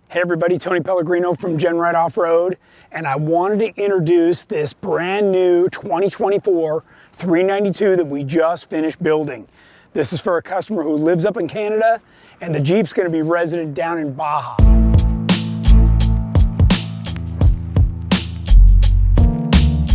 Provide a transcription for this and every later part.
Hey everybody, Tony Pellegrino from GenRight Off-Road, and I wanted to introduce this brand new 2024 392 that we just finished building. This is for a customer who lives up in Canada, and the Jeep's going to be resident down in Baja.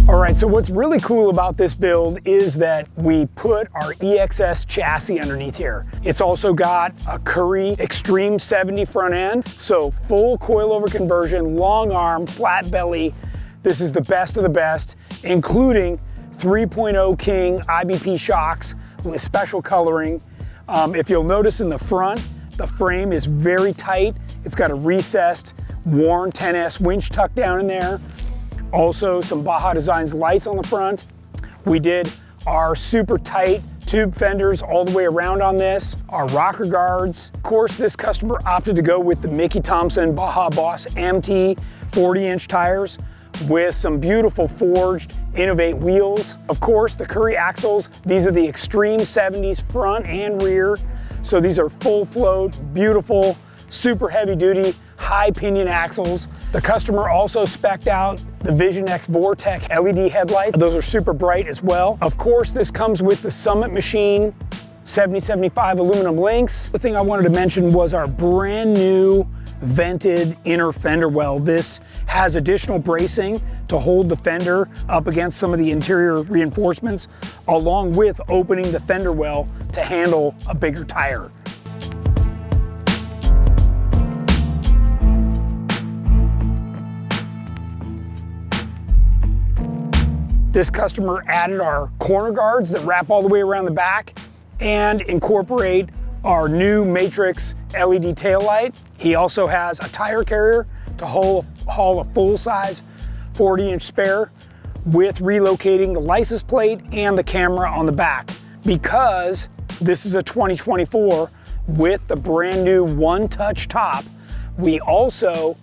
Alright, so what's really cool about this build is that we put our EXS chassis underneath here. It's also got a Currie Extreme 70 front end, so full coilover conversion, long arm, flat belly. This is the best of the best, including 3.0 King IBP shocks with special coloring. If you'll notice in the front, the frame is very tight. It's got a recessed, worn 10S winch tucked down in there. Also some Baja Designs lights on the front. We did our super tight tube fenders all the way around on this, our rocker guards. Of course, this customer opted to go with the Mickey Thompson Baja Boss MT 40-inch tires with some beautiful forged Innovate wheels. Of course, the Currie axles, these are the Extreme 70s front and rear. So these are full float, beautiful, super heavy duty, high pinion axles. The customer also spec'd out the Vision X Vortec LED headlights. Those are super bright as well. Of course, this comes with the Summit Machine 7075 aluminum links. The thing I wanted to mention was our brand new vented inner fender well. This has additional bracing to hold the fender up against some of the interior reinforcements, along with opening the fender well to handle a bigger tire. This customer added our corner guards that wrap all the way around the back and incorporate our new Matrix LED taillight. He also has a tire carrier to haul a full-size 40-inch spare with relocating the license plate and the camera on the back. Because this is a 2024 with the brand new one-touch top, we also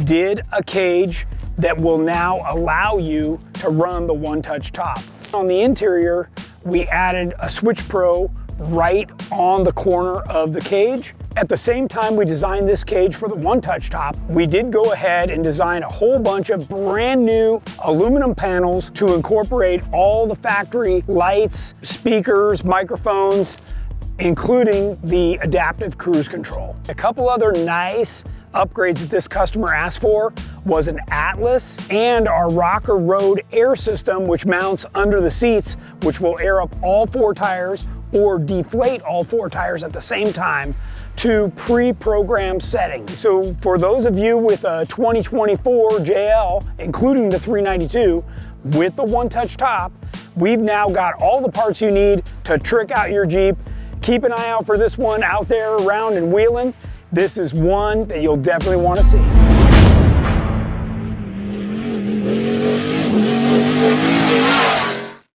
did a cage that will now allow you to run the one-touch top. On the interior, we added a Switch Pro right on the corner of the cage. At the same time we designed this cage for the one-touch top, we did go ahead and design a whole bunch of brand new aluminum panels to incorporate all the factory lights, speakers, microphones, including the adaptive cruise control. A couple other nice upgrades that this customer asked for was an Atlas and our Rocker Road air system, which mounts under the seats, which will air up all four tires or deflate all four tires at the same time to pre-programmed settings. So for those of you with a 2024 JL, including the 392, with the one-touch top, we've now got all the parts you need to trick out your Jeep. Keep an eye out for this one out there around and wheeling. This is one that you'll definitely want to see.